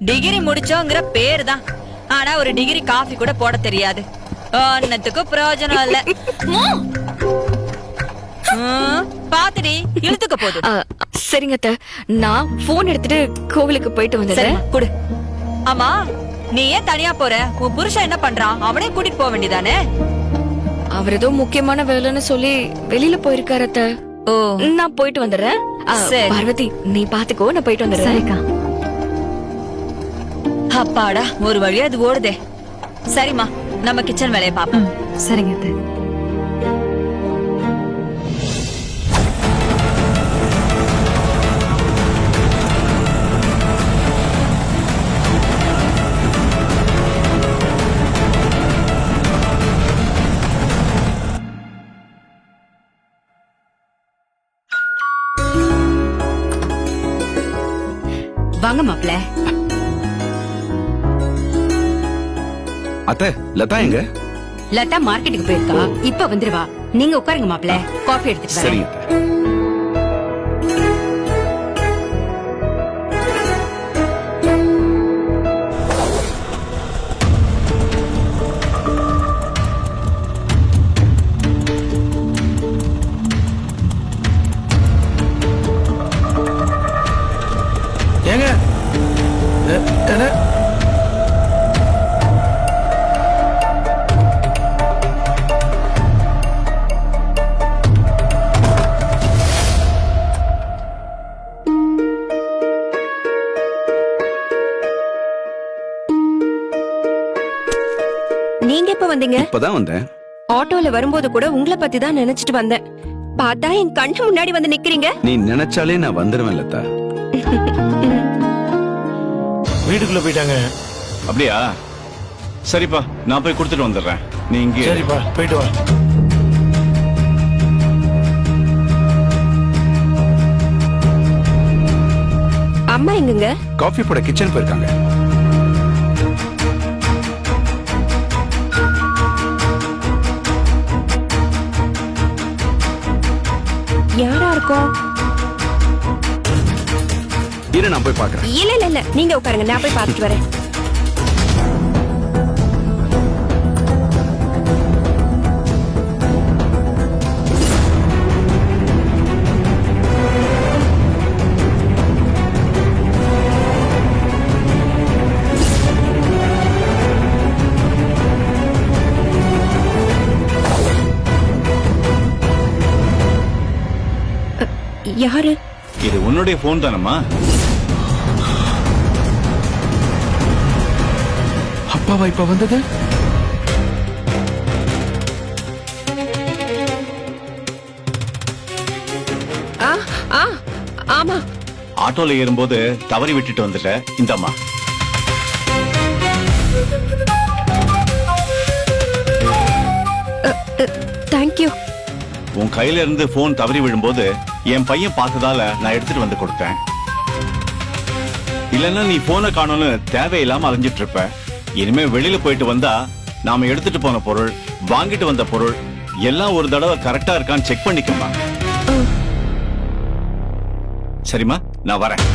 Degree முடிச்சோங்கிற பேரு தான். ஆனா ஒரு டிகிரி காஃபி கூட போட தெரியாது. ஒன்னத்துக்கும் பிரயோஜனம் இல்ல. பாத்துடி இழுத்துக்க போகுது. சரிங்க அத்தை, நான் போன் எடுத்துட்டு கோவிலுக்கு போயிட்டு வந்துடுறேன். குடு. ஆமா, நீ ஏன் தனியா போற? உன் புருஷன் என்ன பண்றான்? அவனையும் கூட்டிட்டு போக வேண்டியதானே? அவர் ஏதோ முக்கியமான வேலைன்னு சொல்லி வெளியில போயிருக்காரு அத்தை. ஓ, நான் போயிட்டு வந்துடுறேன். சரி. பார்வதி, நீ பாத்துக்கோ, நான் போயிட்டு வந்துடுறேன். சரிக்கா. அப்பாடா, ஒரு வழியா அது ஓடுதே. சரிம்மா, நம்ம கிச்சன் வேலையை பாப்போம். சரிங்க அத்தை. வாங்க மாப்ள. அத்தை, லதா எங்க? லதா மார்க்கெட்டுக்கு போயிருக்கா, இப்ப வந்துருவா. நீங்க உட்காருங்க மாப்ள, காஃபி எடுத்துட்டு வரேன். சரிங்க அத்தை. ஏங்க என்ன நீங்க எப்ப வந்தீங்க? இப்பதான் வந்தேன். ஆட்டோல வரும்போது கூட உங்களை பத்தி தான் நினைச்சிட்டு வந்தேன். பார்த்தா என் கண்ணு முன்னாடி வந்து நிக்கிறீங்க. நீ நினைச்சாலே நான் வந்துருவேன் லதா. வீட்டுக்குள்ள போயிட்டாங்க. அப்படியா? சரிப்பா, நான் போய் கொடுத்துட்டு வந்துடுறேன். நீ இங்கே சரிப்பா, போயிட்டு வா. அம்மா எங்குங்க? காஃபி போட கிச்சன் போயிருக்காங்க. யாரா இருக்கும்? இரு, நான் போய் பாக்குறேன். இல்ல இல்ல இல்ல, நீங்க உட்காருங்க, நான் போய் பார்த்துட்டு வரேன். யாரு? இது உன்னுடைய போன் தானம்மா? அப்பாவா இப்ப வந்தது? ஆமா. ஆட்டோல ஏறும்போது தவறி விட்டுட்டு வந்துட்ட. இந்தம்மா. தேங்க்யூ. உன் கையில இருந்து போன் தவறி விழும்போது என் பையன் பார்த்ததால நான் எடுத்துட்டு வந்து கொடுத்தேன். இல்லன்னா நீ போனை காணோன்னு தேவையில்லாம அலைஞ்சிட்டு இருப்ப. இனிமே வெளியில போயிட்டு வந்தா நாம எடுத்துட்டு போன பொருள், வாங்கிட்டு வந்த பொருள் எல்லாம் ஒரு தடவை கரெக்டா இருக்கான்னு செக் பண்ணிக்கமா. சரிம்மா, நான் வரேன்.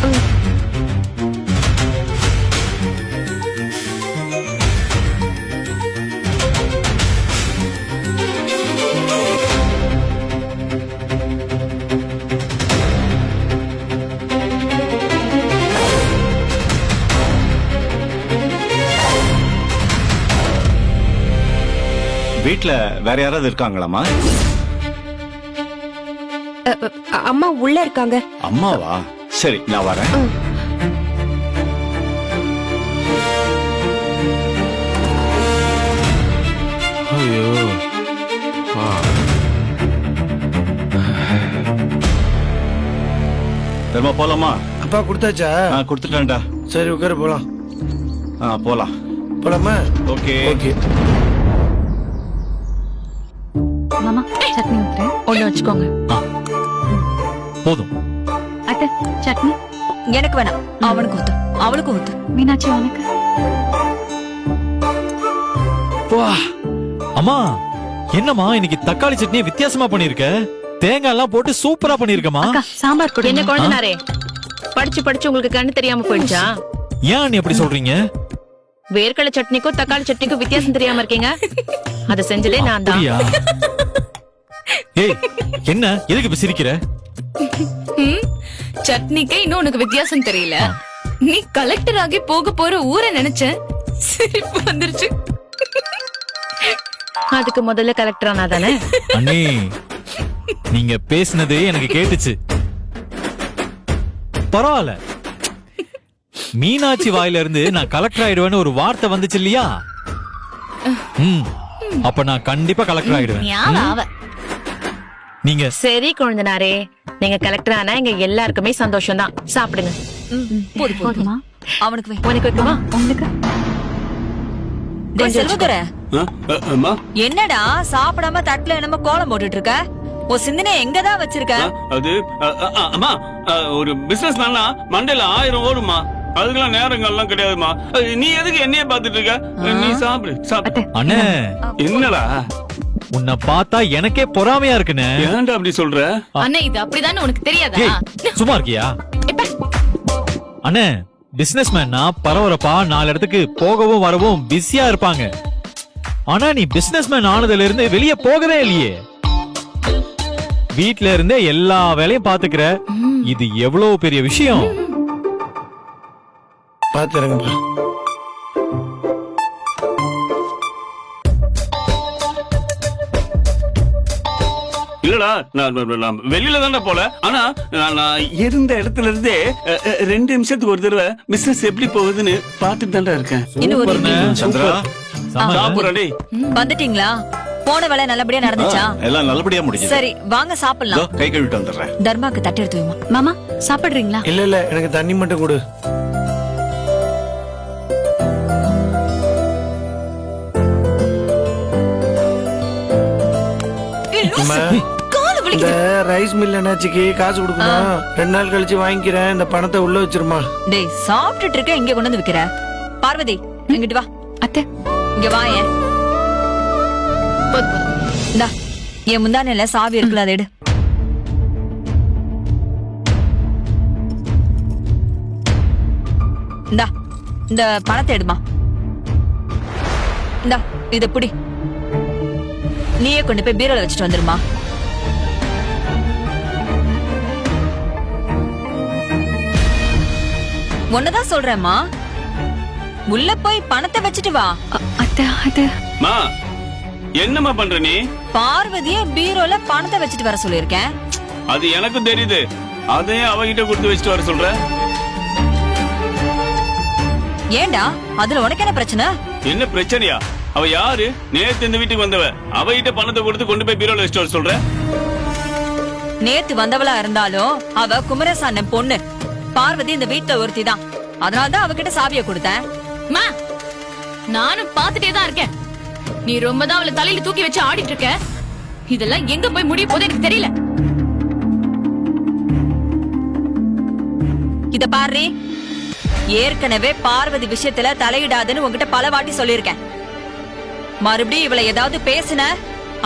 வீட்ல வேற யாராவது இருக்காங்களாமா? அம்மா உள்ள இருக்காங்க. அம்மாவா? சரி, நான் வரேன். ஐயோ. திரும்ப போலாமா? அப்பா கொடுத்தாச்சா? கொடுத்துட்டேன்டா. சரி, உட்காரு, போலாம். போலாம். போலாமா? Okay okay. மாமா, சட்னி ஊத்துறேன். ஒண்ணு வச்சுக்கோங்க. போதும். அத்தை, சட்னி எனக்கு வேணாம். அவனுக்கு ஊத்து, அவளுக்கு ஊத்து. மீனாட்சி உனக்கு. வா. அம்மா, என்னம்மா இன்னைக்கு தக்காளி சட்னியை வித்தியாசமா பண்ணிருக்க? தேங்காய் எல்லாம் போட்டு சூப்பரா பண்ணிருக்கமா? அக்கா, சாம்பார் கூட. என்ன குழந்தைனாரே, படிச்சு படிச்சு உங்களுக்கு கண்ணு தெரியாம போயிடுச்சா? ஏன் நீ அப்படி சொல்றீங்க? வேர்க்கடலை சட்னிக்கும் தக்காளி சட்னிக்கும் வித்தியாசம் தெரியாம இருக்கீங்க. அதை செஞ்சலே நான் தான். அப்படியா? ஏய், என்ன எதுக்கு இப்ப சிரிக்கிற? சட்னிக்கு இன்னும் உனக்கு வித்தியாசம் தெரியல. நீ கலெக்டர் ஆகி போக போற ஊரை நினைச்சேன், சிரிப்பு வந்துருச்சு. அதுக்கு முதல்ல கலெக்டர் ஆனா தானே? அண்ணி, நீங்க பேசினது எனக்கு கேட்டுச்சு. பரவாயில்ல, மீனாட்சி வாயில இருந்து நான் கலெக்டர் ஆயிடுவேன்னு ஒரு வார்த்தை வந்துச்சு இல்லையா? அப்ப நான் கண்டிப்பா கலெக்டர் ஆயிடுவேன். நீங்க சரி குழந்தனாரே, நீங்க கலெக்டர் ஆனா எங்க எல்லாருக்குமே சந்தோஷம் தான். சாப்பிடுங்க. போதுமா? அவனுக்கு வை. உனக்கு வைக்குமா? உங்களுக்கு டேய் செல்வதுரை, அம்மா என்னடா சாப்பிடாம தட்டுல என்னமோ கோலம் போட்டுட்டு இருக்க? உன் சிந்தனை எங்கதான் வச்சிருக்க? அது அம்மா, ஒரு பிசினஸ் மேனா மண்டையில 1000 ஓடுமா, அதுக்கெல்லாம் நேரங்கள்லாம் கிடையாதுமா. நீ எதுக்கு என்னைய பாத்துட்டு இருக்க? நீ சாப்பிடு சாப்பிடு. அண்ணே, என்னடா உன்னை பார்த்தா எனக்கே பொறாமையா இருக்குண்ணே. ஏன்டா அப்படி சொல்ற? அண்ணா இது அப்படிதானே உனக்கு தெரியாதா? ஏய், சும்மா இருக்கியா? அண்ணே, பிசினஸ் மேன்னா பரவரப்பா 4 இடத்துக்கு போகவும் வரவும் பிஸியா இருப்பாங்க. ஆனா நீ பிசினஸ் மேன் ஆனதுல இருந்து வெளியே போகவே இல்லையே. வீட்ல இருந்தே எல்லா வேலையும் பாத்துக்கிற. இது எவ்வளவு பெரிய விஷயம். பாத்துறேங்கப்பா. இல்லடா, நான் வெளியில தானே போல. ஆனா நான் இருந்த இடத்துல இருந்தே 2 நிமிஷத்துக்கு ஒரு தடவை பிசினஸ் எப்படி போகுதுன்னு பாத்துட்டு தான்டா இருக்கேன். இன்னும் ஒரு சூப்பர்ண்ணே, சந்திரா, சாப்பிடுறே. வந்துட்டீங்களா? போன வேலை நல்லபடியா நடந்துச்சா? எல்லாம் நல்லபடியா முடிஞ்சது. சரி வாங்க சாப்பிடலாம். கை கழுவிட்டு வந்துடுறேன். தர்மாக்கு தட்டு எடுத்து வைமா. மாமா சாப்பிடுறீங்களா? இல்ல எனக்கு தண்ணி மட்டும் கொடு. அம்மா, இந்த ரைஸ் மில் என்னாச்சுக்கு காசு கொடுக்கணும். 2 நாள் கழிச்சு வாங்கிக்கிறேன். இந்த பணத்தை உள்ள வச்சிருமா. டேய் சாப்பிட்டுட்டு இருக்க, இங்க கொண்டு வந்து விக்கிற. பார்வதி இங்கிட்டு வா. அத்தை இங்க வா. ஏன் இந்தா, என் முந்தானையில சாவி இருக்குல்ல, அதை எடு. இந்தா, இந்த பணத்தை எடுமா. இந்தா, இத புடி. நீயே கொண்டு போய் பீரோல வச்சுட்டு வந்துருமா. ஒன்னதான் சொல்றேம்மா, உள்ள போய் பணத்தை வச்சுட்டு வா. அத்தை அது மா, என்னம்மா பண்ற நீ? பார்வதிய பீரோல பணத்தை வச்சுட்டு வர சொல்லிருக்கேன். அது எனக்கும் தெரியுது. அதையும் அவகிட்ட கொடுத்து வச்சுட்டு வர சொல்ற. ஏண்டா, அதுல உனக்கு என்ன பிரச்சனை? என்ன பிரச்சனையா? அவ யாரு? நேத்து இந்த வீட்டுக்கு வந்தவ. அவகிட்ட பணத்தை கொடுத்து கொண்டு போய் பீரோல வச்சுட்டு வர சொல்ற. நேத்து வந்தவளா இருந்தாலும் அவ குமரசாமி பொண்ணு. பார்வதி இந்த வீட்டுல ஒருத்தி தான். அதனாலதான் அவகிட்ட சாவிய கொடுத்தேன். மா, நானும் பாத்துட்டே தான் இருக்கேன். நீ ரொம்ப தான் அவளை தலையில தூக்கி வச்சு ஆடிட்டு இருக்க. இதெல்லாம் எங்க போய் முடிய போகுது எனக்கு தெரியல. இத பாரு, ஏற்கனவே பார்வதி விஷயத்துல தலையிடாதுன்னு உங்ககிட்ட பல வாட்டி சொல்லிருக்கேன். மறுபடியும் இவளை ஏதாவது பேசுன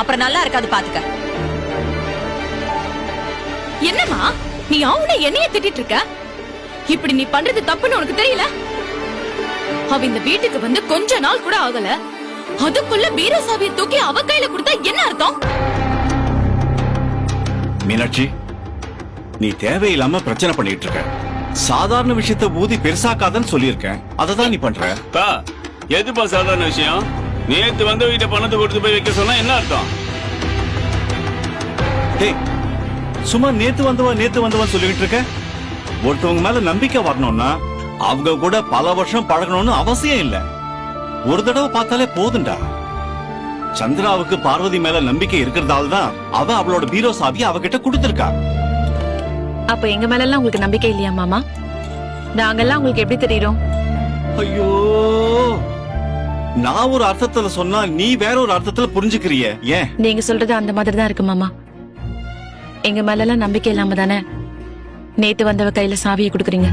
அப்புறம் நல்லா இருக்காது, பாத்துக்க. என்னம்மா நீ அவனை என்னைய திட்டிட்டு இருக்க? இப்படி நீ பண்றது தப்புன்னு உனக்கு தெரியல? அவ இந்த வீட்டுக்கு வந்து கொஞ்ச நாள் கூட ஆகல, அதுக்குள்ள பீரோ சாவியை தூக்கி அவ கையில கொடுத்தா என்ன அர்த்தம்? மீனாட்சி, நீ தேவையில்லாம பிரச்சனை பண்ணிட்டு இருக்க. சாதாரண விஷயத்த ஊதி பெருசாக்காதன்னு சொல்லியிருக்கேன். அததான் நீ பண்ற. எதுப்பா சாதாரண விஷயம்? நேத்து வந்தவகிட்ட பணத்தை கொடுத்து போய் வைக்க சொன்னா என்ன அர்த்தம்? டேய், சும்மா நேத்து வந்தவன் சொல்லிட்டு இருக்க. ஒருத்தவங்க மேல நம்பிக்கை வரணும்னா அவங்க கூட பல வருஷம் பழகணும்னு அவசியம் இல்ல. ஒரு தடவை பார்த்தாலே போதுண்டா. சந்திராவுக்கு பார்வதி மேல நம்பிக்கை இருக்கிறதால தான் அவ அவளோட பீரோ சாவி அவகிட்ட கொடுத்திருக்கா. அப்ப எங்க மேல எல்லாம் உங்களுக்கு நம்பிக்கை இல்லையா மாமா? நாங்கெல்லாம் உங்களுக்கு எப்படி தெரியும்? ஐயோ, நான் ஒரு அர்த்தத்துல சொன்னா நீ வேற ஒரு அர்த்தத்துல புரிஞ்சுக்கிறிய. ஏன்? நீங்க சொல்றது அந்த மாதிரி தான் இருக்கு மாமா. எங்க மேல எல்லாம் நம்பிக்கை இல்லாம தானே நேத்து வந்தவ கையில சாவியை கொடுக்குறீங்க.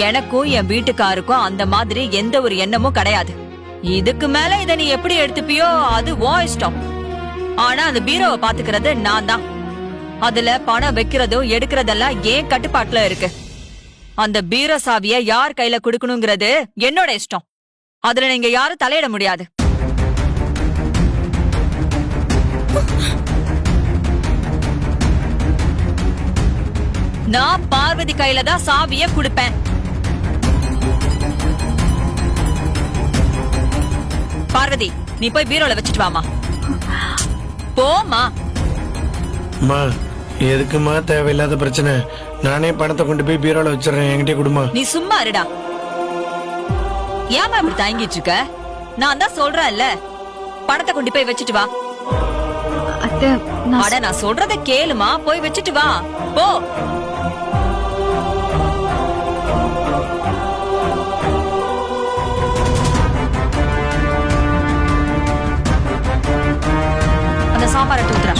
எனக்கும் என் வீட்டுக்காருக்கும் அந்த மாதிரி எந்த ஒரு எண்ணமும் கிடையாது. இதுக்கு மேல இத நீ எப்படி எடுத்துப்பியோ அது உன் இஷ்டம். ஆனா அந்த பீரோவை பாத்துக்கிறது நான் தான். அதுல பணம் வைக்கிறதும் எடுக்கிறதெல்லாம் ஏன் கட்டுப்பாட்டுல இருக்கு. அந்த பீரோ சாவிய யார் கையில குடுக்கணுங்கிறது என்னோட இஷ்டம். அதுல நீங்க யாரும் தலையிட முடியாது. நான் பார்வதி கையில தான் சாவிய குடுப்பேன். பார்வதி, நீ போய் பீரோல வச்சுட்டு வாமா. போமா. அம்மா எதுக்குமா தேவையில்லாத பிரச்சனை? நானே பணத்தை கொண்டு போய் பீரோல வச்சிடறேன், என்கிட்ட கொடுமா. நீ சும்மா இருடா. ஏமா இப்படி தயங்கிட்டு இருக்க? நான் தான் சொல்றேன்ல, பணத்தை கொண்டு போய் வச்சுட்டு வா. அத்தை, அட நான் சொல்றத கேளுமா, போய் வச்சுட்டு வா. போ. அந்த சாம்பாரை தூத்துறா.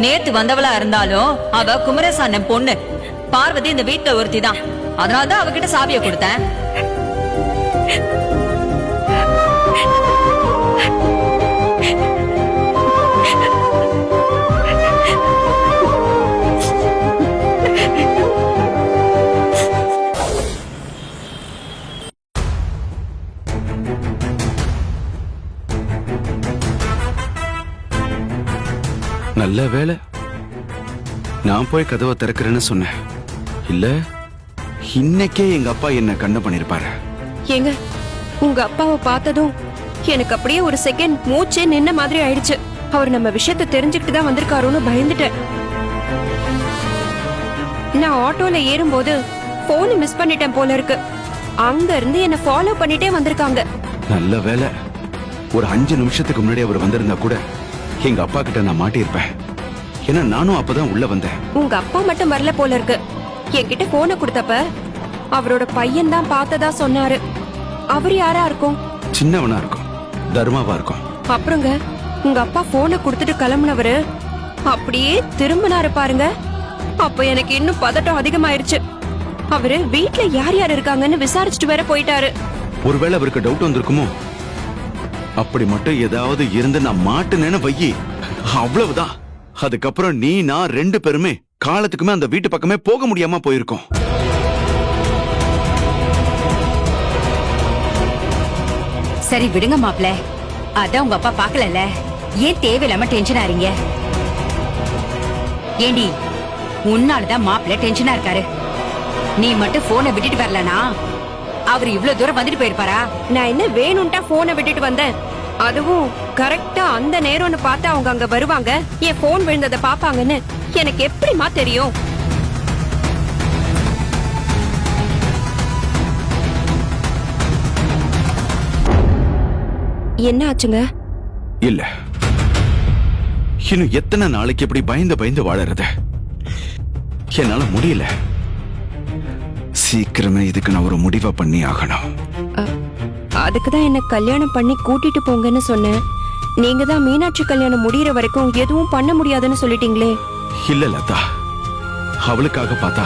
நேத்து வந்தவளா இருந்தாலும் அவ குமரசாண்ணன் பொண்ணு. பார்வதி இந்த வீட்டுல ஒருத்தி தான். அதனாலதான் அவகிட்ட சாவிய கொடுத்தேன். நல்ல வேலை நான் போய் கதவை திறக்கிறேன்னு சொன்னேன். இல்ல இன்னைக்கே எங்க அப்பா என்ன கண்ண பண்ணிருப்பாரு. ஏங்க, உங்க அப்பாவை பார்த்ததும் எனக்கு அப்படியே ஒரு செகண்ட் மூச்சே நின்ன மாதிரி ஆயிடுச்சு. அவர் நம்ம விஷயத்தை தெரிஞ்சுக்கிட்டு தான் வந்திருக்காரோன்னு பயந்துட்டேன். நான் ஆட்டோல ஏறும்போது போன் மிஸ் பண்ணிட்டேன் போல இருக்கு. அங்க இருந்து என்ன ஃபாலோ பண்ணிட்டே வந்திருக்காங்க. நல்ல வேலை ஒரு 5 நிமிஷத்துக்கு முன்னாடி அவர் வந்திருந்தா கூட எங்க அப்பா கிட்ட நான் மாட்டியிருப்பேன். ஏன்னா நானும் அப்பதான் உள்ள வந்தேன். உங்க அப்பா மட்டும் வரல போல இருக்கு. என்கிட்ட போனை கொடுத்தப்ப அவரோட பையன் தான் பார்த்ததா சொன்னாரு. அவர் யாரா இருக்கும்? சின்னவனா இருக்கும், தர்மாவா இருக்கும். அப்புறங்க உங்க அப்பா போனை கொடுத்துட்டு கிளம்புனவரு அப்படியே திரும்பினாரு பாருங்க. அப்ப எனக்கு இன்னும் பதட்டம் அதிகமாயிருச்சு. அவரு வீட்ல யார் யார் இருக்காங்கன்னு விசாரிச்சுட்டு வேற போயிட்டாரு. ஒருவேளை அவருக்கு டவுட் வந்திருக்குமோ? அப்படி மட்டும் ஏதாவது இருந்து நான் மாட்டுனேன்னு வையி, அவ்வளவுதான். அதுக்கப்புறம் நீ நான் 2 பேருமே காலத்துக்குமே அந்த வீட்டு பக்கமே போக முடியாம போயிருக்கோம். சரி விடுங்க மாப்ள, அதான் உங்க அப்பா பாக்கலல்ல, ஏன் தேவையில்லாம டென்ஷன் ஆறீங்க? ஏண்டி, உன்னாலதான் மாப்ள டென்ஷனா இருக்காரு. நீ மட்டும் போனை விட்டுட்டு வரலனா அவர் இவ்வளவு தூரம் வந்துட்டு போயிருப்பாரா? நான் என்ன வேணும்ட்டா போனை விட்டுட்டு வந்தேன். அதுவும் கரெக்டா அந்த நேரம்னு பார்த்து அவங்க அங்க வருவாங்க, என் போன் விழுந்ததை பாப்பாங்கன்னு எனக்கு எப்படிமா தெரியும்? என்ன ஆச்சுங்க? இல்ல, இன்னும் எத்தனை நாளைக்கு எப்படி பயந்து பயந்து வாழறது? என்னால முடியல. சீக்கிரமே இதுக்கு நான் ஒரு முடிவை பண்ணி ஆகணும். அதுக்குதான் என்ன கல்யாணம் பண்ணி கூட்டிட்டு போங்கன்னு சொன்னேன். நீங்க தான் மீனாட்சி கல்யாணம் முடியற வரைக்கும் எதுவும் பண்ண முடியாதுன்னு சொல்லிட்டீங்களே. இல்ல லதா, அவளுக்காக பார்த்தா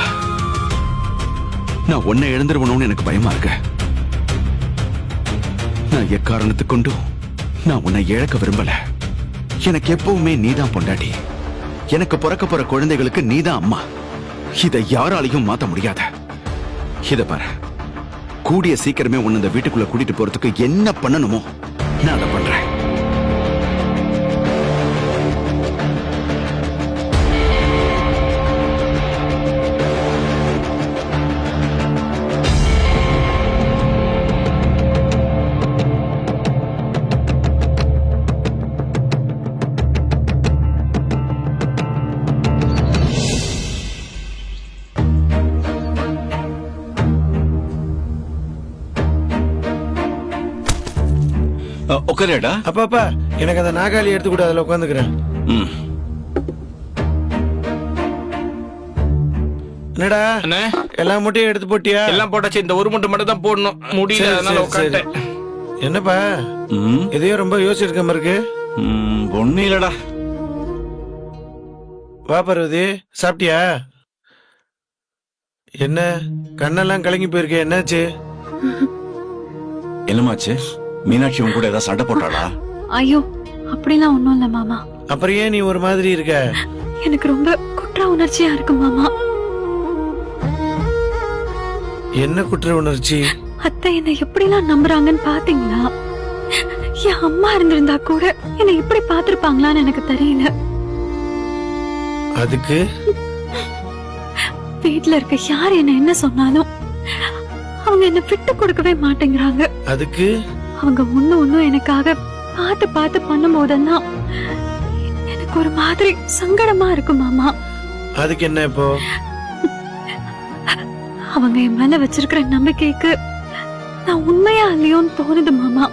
நான் உன்னை இழந்துருவணும்னு எனக்கு பயமா இருக்கு. நான் எக்காரணத்துக்கு கொண்டும் நான் உன்னை இழக்க விரும்பல. எனக்கு எப்பவுமே நீதான் பொண்டாட்டி. எனக்கு பிறக்க போற குழந்தைகளுக்கு நீதான் அம்மா. இதை யாராலையும் மாத்த முடியாத. இத பாரு, கூடிய சீக்கிரமே உன்னை இந்த வீட்டுக்குள்ள கூட்டிட்டு போறதுக்கு என்ன பண்ணணுமோ நான் அதை பண்றேன். உட்காரடா. அப்பா எனக்கு அந்த நாகாளி எடுத்து கூட அதுல உட்காந்துக்கிறேன். என்னடா அண்ணே எல்லா முட்டையும் எடுத்து போட்டியா? எல்லாம் போட்டாச்சு, இந்த ஒரு முட்டை மட்டும் தான் போடணும், முடியல சரி, அதனால சரி, உட்காந்துட்டேன். என்னப்பா எதையோ ரொம்ப யோசிச்சிருக்க மாதிரி இருக்கு. ஒண்ணு இல்லடா. வா பார்வதி, சாப்பிட்டியா? என்ன கண்ணெல்லாம் கலங்கி போயிருக்கே, என்னாச்சு? என்னமாச்சு? மீனாட்சி உன் கூட ஏதாவது சண்டை போட்டாளா? ஐயோ அப்படிலாம் ஒண்ணும் இல்ல மாமா. அப்புறம் ஏன் நீ ஒரு மாதிரி இருக்க? எனக்கு ரொம்ப குற்ற உணர்ச்சியா இருக்கு மாமா. என்ன குற்ற உணர்ச்சி? அத்தை என்னை எப்படிலாம் நம்புறாங்கன்னு பாத்தீங்களா? என் அம்மா இருந்திருந்தா கூட என்னை இப்படி பாத்திருப்பாங்களான்னு எனக்கு தெரியல. அதுக்கு வீட்டுல இருக்க யார் என்ன சொன்னாலும் அவங்க என்ன விட்டு கொடுக்கவே மாட்டேங்கிறாங்க. அதுக்கு அவங்க ஒண்ணும் எனக்காக பார்த்து பார்த்து பண்ணும் போதெல்லாம் எனக்கு ஒரு மாதிரி சங்கடமா இருக்கு மாமா. அதுக்கு என்ன இப்போ? அவங்க என் மேல வச்சிருக்கிற நம்பிக்கைக்கு நான் உண்மையா இல்லையோன்னு தோணுது மாமா.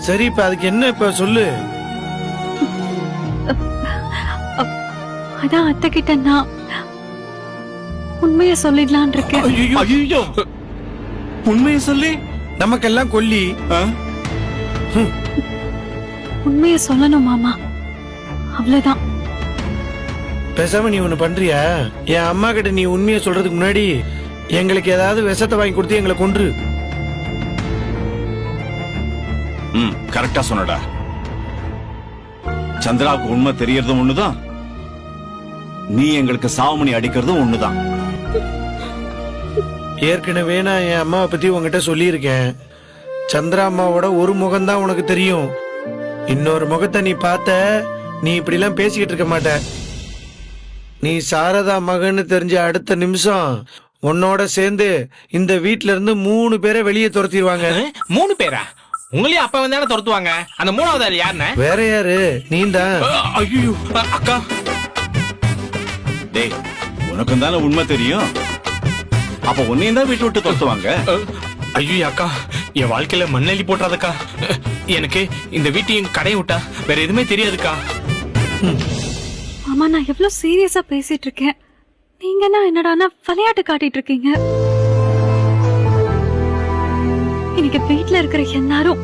சரி, இப்ப அதுக்கு என்ன இப்ப சொல்லு. அதான் அத்தை கிட்ட நான் உண்மைய சொல்லிடலான் இருக்கேன். ஐயோ, உண்மையை சொல்லி நமக்கெல்லாம் கொல்லி. உண்மைய சொல்லணும் மாமா, அவ்வளவுதான். பேசாம நீ ஒண்ணு பண்றியா? என் அம்மா கிட்ட நீ உண்மையை சொல்றதுக்கு முன்னாடி எங்களுக்கு ஏதாவது விஷத்தை வாங்கி கொடுத்து எங்களை கொன்று. கரெக்டா சொன்னடா. சந்திராவுக்கு உண்மை தெரியறதும் ஒண்ணுதான், நீ எங்களுக்கு சாவுமணி அடிக்கிறதும் ஒண்ணுதான். ஏற்கனவே நான் என் அம்மாவை பத்தி உங்ககிட்ட சொல்லியிருக்கேன். சந்திரா அம்மாவோட ஒரு முகம்தான் உனக்கு தெரியும். இன்னொரு முகத்தை நீ பார்த்த நீ இப்படி எல்லாம் பேசிக்கிட்டு இருக்க மாட்ட. நீ சாரதா மகன்னு தெரிஞ்ச அடுத்த நிமிஷம் உன்னோட சேர்ந்து இந்த வீட்ல இருந்து 3 பேரை வெளியே துரத்திடுவாங்க. 3 பேரா? உங்களையும் அப்ப வந்தானே துரத்துவாங்க. அந்த 3வது ஆள் யாருன்னு? வேற யாரு? நீதான். ஐயோ அக்கா. டேய், உனக்கும் தானே உண்மை தெரியும். அப்ப உன்னையும் தான் வீட்டு விட்டு துரத்துவாங்க. ஐயோ அக்கா, என் வாழ்க்கையில மண்ணெல்லி போட்டுறாதக்கா. எனக்கு இந்த வீட்டையும் கடையை விட்டா வேற எதுவுமே தெரியாதுக்கா. மாமா நான் எவ்வளவு சீரியஸா பேசிட்டு இருக்கேன், நீங்கன்னா என்னடானா விளையாட்டு காட்டிட்டு இருக்கீங்க. இன்னைக்கு வீட்டுல இருக்கிற எல்லாரும்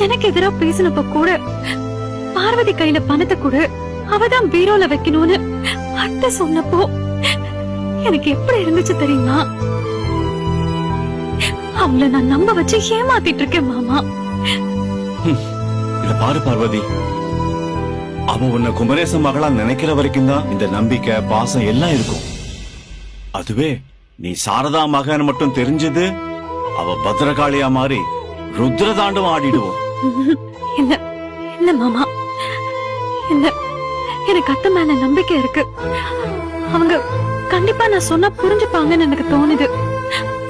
எனக்கு எதிரா பேசினப்ப கூட பார்வதி கையில பணத்தை கூட அவதான் பீரோல வைக்கணும்னு அத்தை சொன்னப்போ எனக்கு எப்படி இருந்துச்சு தெரியுமா? அவங்கள நான் நம்ப வச்சு ஏமாத்திட்டு இருக்கேன் மாமா. இத பாரு பார்வதி, அவ உன்னை குமரேச மகளா நினைக்கிற வரைக்கும் தான் இந்த நம்பிக்கை பாசம் எல்லாம் இருக்கும். அதுவே நீ சாரதா மகன் மட்டும் தெரிஞ்சது, அவ பத்திரகாளியா மாறி ருத்ரதாண்டவம் ஆடிடுவோம். இல்ல இல்ல மாமா, இல்ல, எனக்கு அத்தை மேல நம்பிக்கை இருக்கு. அவங்க கண்டிப்பா நான் சொன்னா புரிஞ்சுப்பாங்கன்னு எனக்கு தோணுது.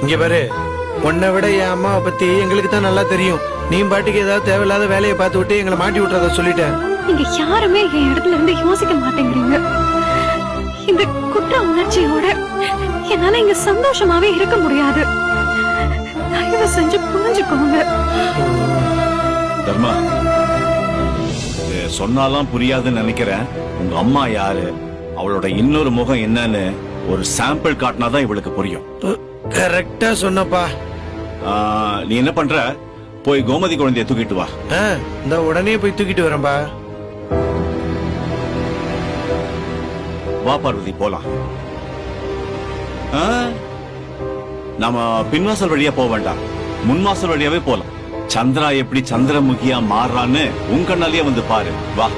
இங்க பாரு, உன்னை விட என் அம்மாவை பத்தி எங்களுக்கு தான் நல்லா தெரியும். நீ பாட்டுக்கு ஏதாவது தேவையில்லாத வேலையை பார்த்து விட்டு எங்களை மாட்டி விட்டுறத சொல்லிட்டேன். நீங்க யாருமே என் இடத்துல இருந்து யோசிக்க மாட்டேங்கிறீங்க. இந்த குற்ற உணர்ச்சியோட என்னால இங்க சந்தோஷமாவே இருக்க முடியாது. தயவு செஞ்சு புரிஞ்சுக்கோங்க. தர்மா, இது சொன்னாலாம் புரியாதுன்னு நினைக்கிறேன். உங்க அம்மா யாரு, அவளோட இன்னொரு முகம் என்னன்னு ஒரு சாம்பிள் காட்டினாதான் இவளுக்கு புரியும். கரெக்டா சொன்னப்பா. நீ என்ன பண்ற, போய் கோமதி குழந்தைய தூக்கிட்டு வா. இந்த உடனே போய் தூக்கிட்டு வரேன்பா. வா பார்வதி, போலாம். நாம பின்வாசல் வழியா போக வேண்டாம், முன்வாசல் வழியாவே போலாம். சந்திரா எப்படி சந்திரமுகியா மாறுறான்னு உன் கண்ணாலேயே வந்து பாரு. வா.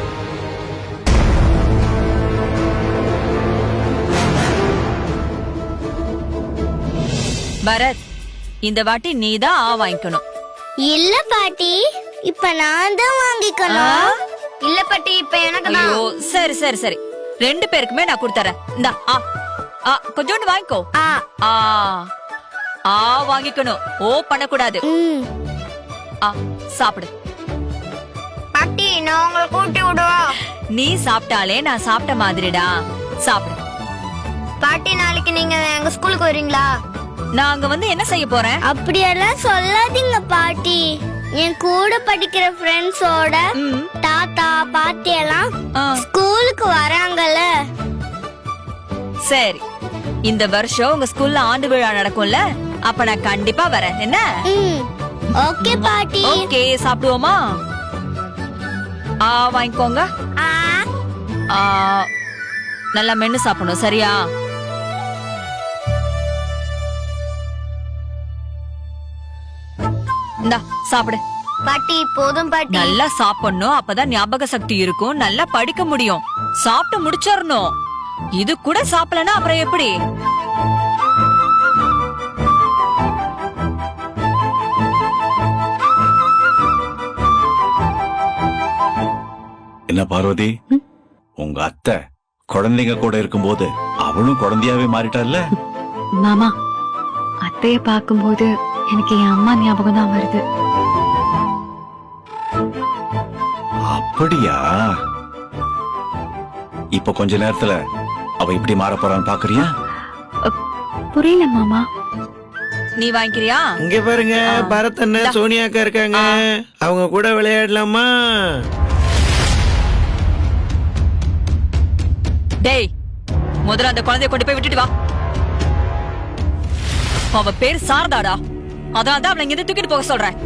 பரத், இந்த வாட்டி நீதான் வாங்கிக்கணும். இல்ல பாட்டி, இப்ப நான் தான் வாங்கிக்கணும். இல்ல பாட்டி, இப்ப எனக்கு தான். ஐயோ, சரி சரி சரி, 2 பேருக்குமே நான் கொடுத்துறேன். இந்தா, கொஞ்சோண்டு வாங்கிக்கோ. வாங்கிக்கணும், ஓ பண்ணக்கூடாது. சாப்பிடு பாட்டி, நான் உங்களை கூட்டி விடுவா. நீ சாப்பிட்டாலே நான் சாப்பிட்ட மாதிரிடா. சாப்பிடு. பாட்டி, நாளைக்கு நீங்க எங்க ஸ்கூலுக்கு வரீங்களா? நான் அங்க வந்து என்ன செய்ய போறேன்? அப்படியெல்லாம் சொல்லாதீங்க பாட்டி. என் கூட படிக்கிற ஃப்ரெண்ட்ஸோட தாத்தா பாட்டி எல்லாம் ஸ்கூலுக்கு வராங்கல்ல. சரி, இந்த வருஷம் உங்க ஸ்கூல்ல ஆண்டு விழா நடக்கும்ல, அப்ப நான் கண்டிப்பா வரேன். என்ன? ஓகே பாட்டி. ஓகே, சாப்பிடுவோமா? வாங்கிக்கோங்க. ஆ, நல்லா மென்னு சாப்பிடணும், சரியா? இந்தா சாப்பிடு. பாட்டி போதும் பாட்டி. நல்லா சாப்பிடணும், அப்பதான் ஞாபக சக்தி இருக்கும், நல்லா படிக்க முடியும். சாப்பிட்டு முடிச்சிடணும். இது கூட சாப்பிடலன்னா அப்புறம் எப்படி? என்ன பார்வதி, உங்க அத்தை குழந்தைங்க கூட இருக்கும்போது அவளும் குழந்தையாவே மாறிட்டாள்ல? மாமா, அத்தைய பார்க்கும்போது எனக்கு என் அம்மா ஞாபகம் தான் வருது. அப்படியா? இப்ப கொஞ்ச நேரத்துல அவ இப்படி மாற போறான்னு பாக்குறியா? புரியல மாமா. நீ வாங்கிக்கிறியா? இங்க பாருங்க, பரத் அண்ணன் சோனியா அக்கா இருக்காங்க, அவங்க கூட விளையாடலாமா? டேய், முதல்ல அந்த குழந்தைய கொண்டு போய் விட்டுட்டு வா. அவ பேர் சாரதாடா, அதனால தான் அவளை இங்க இருந்து தூக்கிட்டு போக சொல்றேன்.